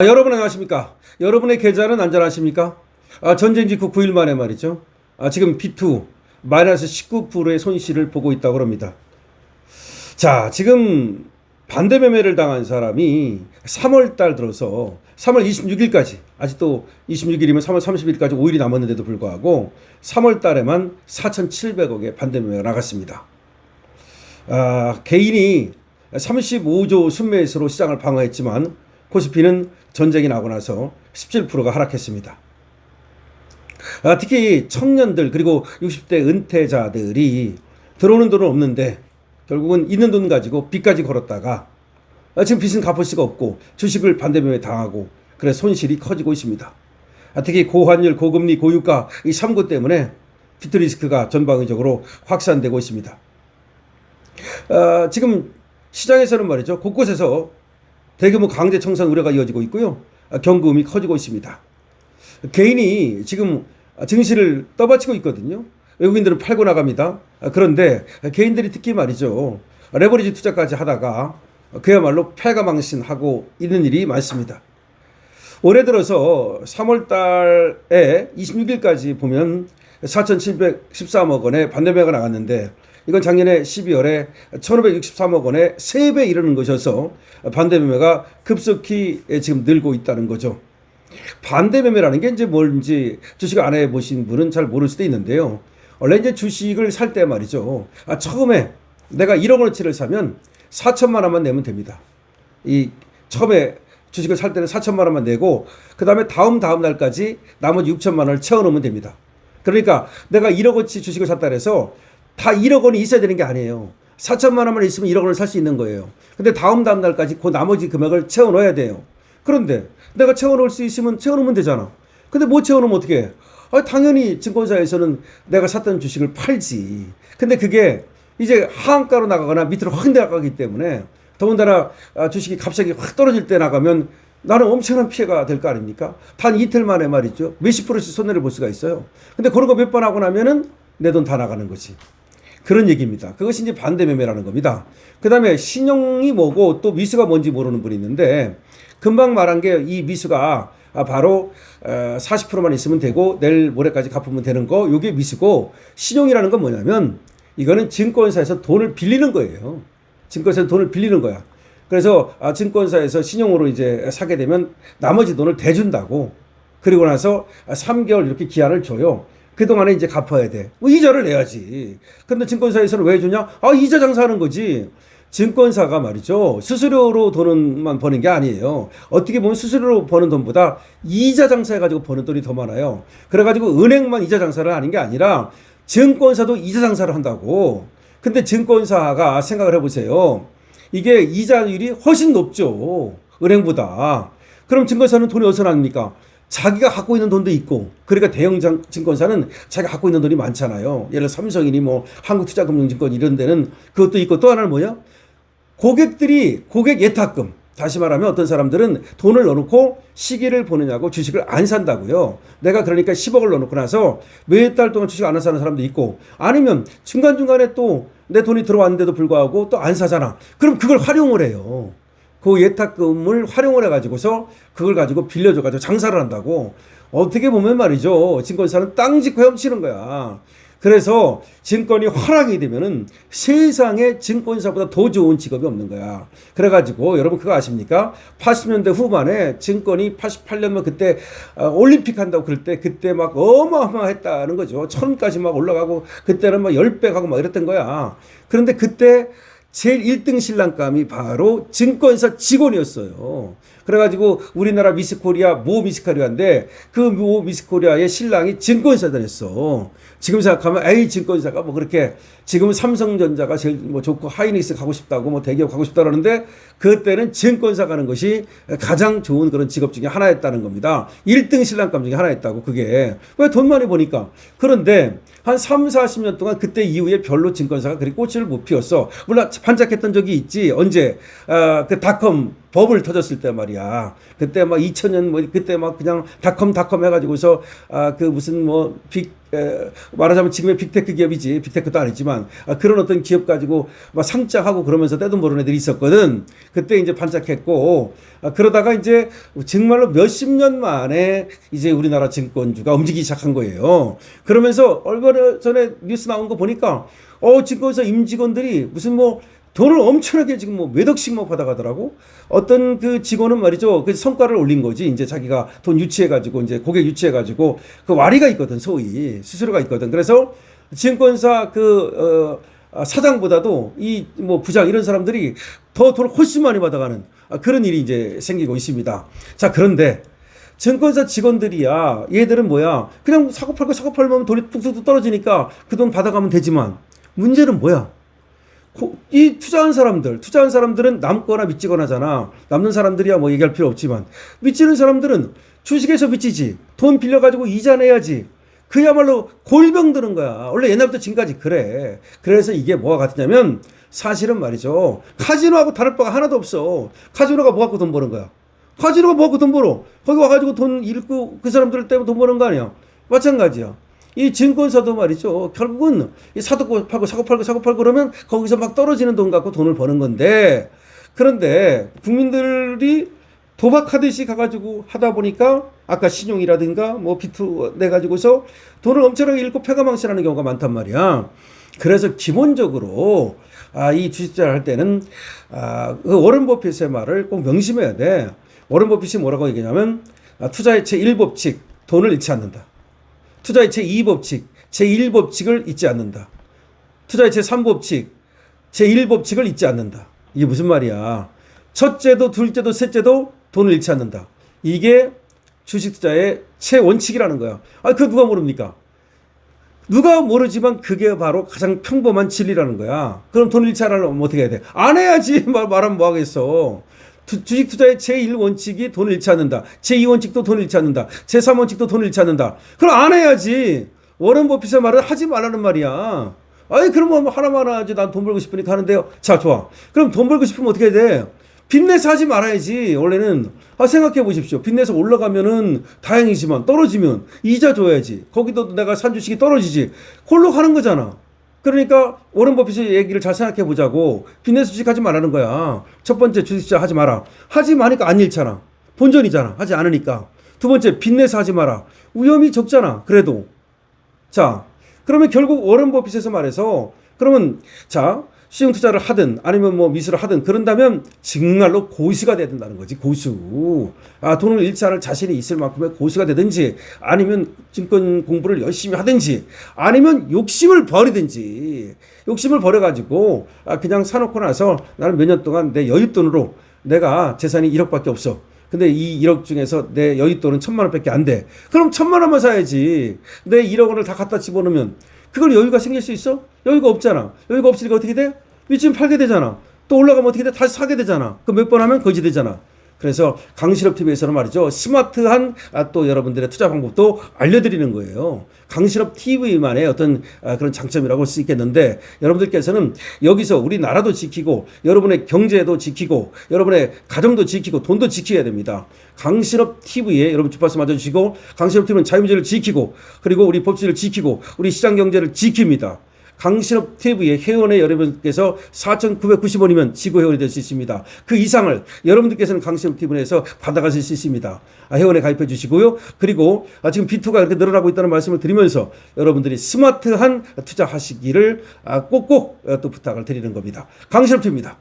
여러분 안녕하십니까? 여러분의 계좌는 안전하십니까? 전쟁 직후 9일 만에 말이죠. 지금 B2 마이너스 19%의 손실을 보고 있다고 합니다. 자, 지금 반대 매매를 당한 사람이 3월 달 들어서 3월 26일까지 아직도 26일이면 3월 30일까지 5일이 남았는데도 불구하고 3월 달에만 4,700억의 반대 매매가 나갔습니다. 개인이 35조 순매수로 시장을 방어했지만 코스피는 전쟁이 나고 나서 17%가 하락했습니다. 특히 청년들 그리고 60대 은퇴자들이 들어오는 돈은 없는데 결국은 있는 돈 가지고 빚까지 걸었다가 지금 빚은 갚을 수가 없고 주식을 반대매매 당하고 그래서 손실이 커지고 있습니다. 특히 고환율, 고금리, 고유가 이 3구 때문에 비트 리스크가 전방위적으로 확산되고 있습니다. 지금 시장에서는 말이죠. 곳곳에서 대규모 강제 청산 우려가 이어지고 있고요. 경고음이 커지고 있습니다. 개인이 지금 증시를 떠받치고 있거든요. 외국인들은 팔고 나갑니다. 그런데 개인들이 특히 말이죠. 레버리지 투자까지 하다가 그야말로 패가망신하고 있는 일이 많습니다. 올해 들어서 3월 달에 26일까지 보면 4,713억 원의 반대매매가 나갔는데 이건 작년에 12월에 1,563억 원에 3배 이르는 것이어서 반대매매가 급속히 지금 늘고 있다는 거죠. 반대매매라는 게 이제 뭔지 주식 안 해보신 분은 잘 모를 수도 있는데요. 원래 이제 주식을 살 때 말이죠. 처음에 내가 1억 원어치를 사면 4천만 원만 내면 됩니다. 처음에 주식을 살 때는 4천만 원만 내고 그 다음에 다음 날까지 나머지 6천만 원을 채워놓으면 됩니다. 그러니까 내가 1억 원치 주식을 샀다 해서 다 1억 원이 있어야 되는 게 아니에요. 4천만 원만 있으면 1억 원을 살 수 있는 거예요. 근데 다음 날까지 그 나머지 금액을 채워 넣어야 돼요. 그런데 내가 채워 넣을 수 있으면 채워 놓으면 되잖아. 근데 못 채워 놓으면 어떻게 해? 당연히 증권사에서는 내가 샀던 주식을 팔지. 근데 그게 이제 하한가로 나가거나 밑으로 확 내려가기 때문에 더군다나 주식이 갑자기 확 떨어질 때 나가면 나는 엄청난 피해가 될 거 아닙니까? 단 이틀 만에 말이죠. 몇십 프로씩 손해를 볼 수가 있어요. 근데 그런 거 몇 번 하고 나면은 내 돈 다 나가는 거지. 그런 얘기입니다. 그것이 이제 반대매매라는 겁니다. 그 다음에 신용이 뭐고 또 미수가 뭔지 모르는 분이 있는데 금방 말한 게 이 미수가 바로 40%만 있으면 되고 내일 모레까지 갚으면 되는 거 이게 미수고 신용이라는 건 뭐냐면 이거는 증권사에서 돈을 빌리는 거예요. 증권사에서 돈을 빌리는 거야. 그래서 증권사에서 신용으로 이제 사게 되면 나머지 돈을 대준다고. 그리고 나서 3개월 이렇게 기한을 줘요. 그동안에 이제 갚아야 돼. 이자를 내야지. 근데 증권사에서는 왜 주냐? 이자 장사하는 거지. 증권사가 말이죠. 수수료로 돈만 버는 게 아니에요. 어떻게 보면 수수료로 버는 돈보다 이자 장사해가지고 버는 돈이 더 많아요. 그래가지고 은행만 이자 장사를 하는 게 아니라 증권사도 이자 장사를 한다고. 근데 증권사가 생각을 해보세요. 이게 이자율이 훨씬 높죠. 은행보다. 그럼 증권사는 돈이 어디서 납니까? 자기가 갖고 있는 돈도 있고, 그러니까 대형 증권사는 자기가 갖고 있는 돈이 많잖아요. 예를 들어 삼성이니 뭐 한국투자금융증권 이런 데는 그것도 있고 또 하나는 뭐야? 고객 예탁금. 다시 말하면 어떤 사람들은 돈을 넣어놓고 시기를 보느냐고 주식을 안 산다고요. 내가 그러니까 10억을 넣어놓고 나서 몇 달 동안 주식 안 사는 사람도 있고 아니면 중간중간에 또 내 돈이 들어왔는데도 불구하고 또 안 사잖아. 그럼 그걸 활용을 해요. 그 예탁금을 활용을 해가지고서 그걸 가지고 빌려줘가지고 장사를 한다고. 어떻게 보면 말이죠. 증권사는 땅 짓고 헤엄치는 거야. 그래서 증권이 하락이 되면은 세상에 증권사보다 더 좋은 직업이 없는 거야. 그래가지고 여러분 그거 아십니까? 80년대 후반에 증권이 88년만 그때 올림픽 한다고 그럴 때 그때 막 어마어마했다는 거죠. 1000까지 막 올라가고 그때는 막 10배 가고 막 이랬던 거야. 그런데 그때 제일 1등 신랑감이 바로 증권사 직원이었어요. 그래가지고 우리나라 미스코리아 모 미스코리아인데 그 모 미스코리아의 신랑이 증권사 다녔어. 지금 생각하면 에이 증권사가 뭐 그렇게 지금은 삼성전자가 제일 뭐 좋고 하이닉스 가고 싶다고 뭐 대기업 가고 싶다 그러는데 그때는 증권사 가는 것이 가장 좋은 그런 직업 중에 하나였다는 겁니다. 1등 신랑감 중에 하나였다고 그게. 왜 돈 많이 버니까. 그런데 한 3, 40년 동안 그때 이후에 별로 증권사가 그리 꽃을 못 피웠어. 물론 반짝했던 적이 있지. 언제 그 닷컴 버블 터졌을 때 말이야. 말이야. 그때 막 2000년 뭐 그때 막 그냥 닷컴 해가지고서 그 무슨 뭐 말하자면 지금의 빅테크 기업이지, 빅테크도 아니지만 그런 어떤 기업 가지고 막 상장하고 그러면서 떼돈 버는 애들이 있었거든. 그때 이제 반짝했고 그러다가 이제 정말로 몇십 년 만에 이제 우리나라 증권주가 움직이기 시작한 거예요. 그러면서 얼마 전에 뉴스 나온 거 보니까 증권사 임직원들이 무슨 뭐 돈을 엄청나게 지금 뭐 몇 억씩 뭐 받아가더라고. 어떤 그 직원은 말이죠. 그 성과를 올린 거지. 이제 자기가 돈 유치해가지고 이제 고객 유치해가지고 그 와리가 있거든. 소위 수수료가 있거든. 그래서 증권사 사장보다도 이 뭐 부장 이런 사람들이 더 돈을 훨씬 많이 받아가는 그런 일이 이제 생기고 있습니다. 자, 그런데 증권사 직원들이야. 얘들은 뭐야? 그냥 사고 팔면 돈이 뚝뚝 떨어지니까 그 돈 받아가면 되지만 문제는 뭐야? 이 투자한 사람들은 남거나 미치거나잖아. 남는 사람들이야 뭐 얘기할 필요 없지만 미치는 사람들은 주식에서 미치지. 돈 빌려가지고 이자 내야지. 그야말로 골병 드는 거야. 원래 옛날부터 지금까지 그래. 그래서 이게 뭐가 같으냐면 사실은 말이죠. 카지노하고 다를 바가 하나도 없어. 카지노가 뭐 갖고 돈 버는 거야? 카지노가 뭐 갖고 돈 벌어? 거기 와가지고 돈 잃고 그 사람들 때문에 돈 버는 거 아니야? 마찬가지야. 이 증권사도 말이죠. 결국은 사고 팔고 그러면 거기서 막 떨어지는 돈 갖고 돈을 버는 건데 그런데 국민들이 도박하듯이 가가지고 하다 보니까 아까 신용이라든가 뭐 비투 내가지고서 돈을 엄청나게 잃고 패가망신하는 경우가 많단 말이야. 그래서 기본적으로 이 주식 투자를 할 때는 그 워런 버핏의 말을 꼭 명심해야 돼. 워런 버핏이 뭐라고 얘기하냐면 투자의 제1법칙 돈을 잃지 않는다. 투자의 제2법칙 제1법칙을 잊지 않는다. 투자의 제3법칙 제1법칙을 잊지 않는다. 이게 무슨 말이야? 첫째도 둘째도 셋째도 돈을 잃지 않는다. 이게 주식 투자의 최원칙이라는 거야. 그거 누가 모릅니까? 누가 모르지만 그게 바로 가장 평범한 진리라는 거야. 그럼 돈을 잃지 않으려면 어떻게 해야 돼? 안 해야지. 말하면 뭐 하겠어. 주식 투자의 제1원칙이 돈을 잃지 않는다. 제2원칙도 돈을 잃지 않는다. 제3원칙도 돈을 잃지 않는다. 그럼 안 해야지. 워런 버핏의 말은 하지 말라는 말이야. 그러면 하나만 하지. 난 돈 벌고 싶으니까 하는데요. 자, 좋아. 그럼 돈 벌고 싶으면 어떻게 해야 돼? 빚내서 하지 말아야지. 원래는 생각해 보십시오. 빚내서 올라가면은 다행이지만 떨어지면 이자 줘야지. 거기도 내가 산 주식이 떨어지지. 그걸로 가는 거잖아. 그러니까 워런 버핏의 얘기를 잘 생각해 보자고. 빚내서 주식하지 말라는 거야. 첫 번째, 주식 투자 하지 마라. 하지 마니까 안 잃잖아. 본전이잖아. 하지 않으니까. 두 번째, 빚내서 하지 마라. 위험이 적잖아. 그래도. 자, 그러면 결국 워런 버핏에서 말해서 그러면 자, 시중 투자를 하든 아니면 뭐 미수를 하든 그런다면 정말로 고수가 돼야 된다는 거지. 고수. 돈을 잃지 않을 자신이 있을 만큼의 고수가 되든지 아니면 증권 공부를 열심히 하든지 아니면 욕심을 버리든지 욕심을 버려가지고 그냥 사놓고 나서 나는 몇 년 동안 내 여윳돈으로 내가 재산이 1억밖에 없어. 근데 이 1억 중에서 내 여윳돈은 1,000만 원밖에 안 돼. 그럼 1,000만 원만 사야지. 내 1억 원을 다 갖다 집어넣으면 그걸 여유가 생길 수 있어? 여유가 없잖아. 여유가 없으니까 어떻게 돼? 미치면 팔게 되잖아. 또 올라가면 어떻게 돼? 다시 사게 되잖아. 그럼 몇 번 하면 거지 되잖아. 그래서 강실업TV에서는 말이죠. 스마트한 또 여러분들의 투자 방법도 알려드리는 거예요. 강실업TV만의 어떤 그런 장점이라고 할 수 있겠는데 여러분들께서는 여기서 우리나라도 지키고 여러분의 경제도 지키고 여러분의 가정도 지키고 돈도 지켜야 됩니다. 강실업TV에 여러분 주파수 맞아주시고 강실업TV는 자유민주를 지키고 그리고 우리 법치를 지키고 우리 시장경제를 지킵니다. 강실업TV의 회원의 여러분께서 4,990원이면 지구 회원이 될 수 있습니다. 그 이상을 여러분들께서는 강실업TV에서 받아가실 수 있습니다. 회원에 가입해 주시고요. 그리고 지금 비투가 이렇게 늘어나고 있다는 말씀을 드리면서 여러분들이 스마트한 투자하시기를 꼭꼭 또 부탁을 드리는 겁니다. 강실업TV입니다.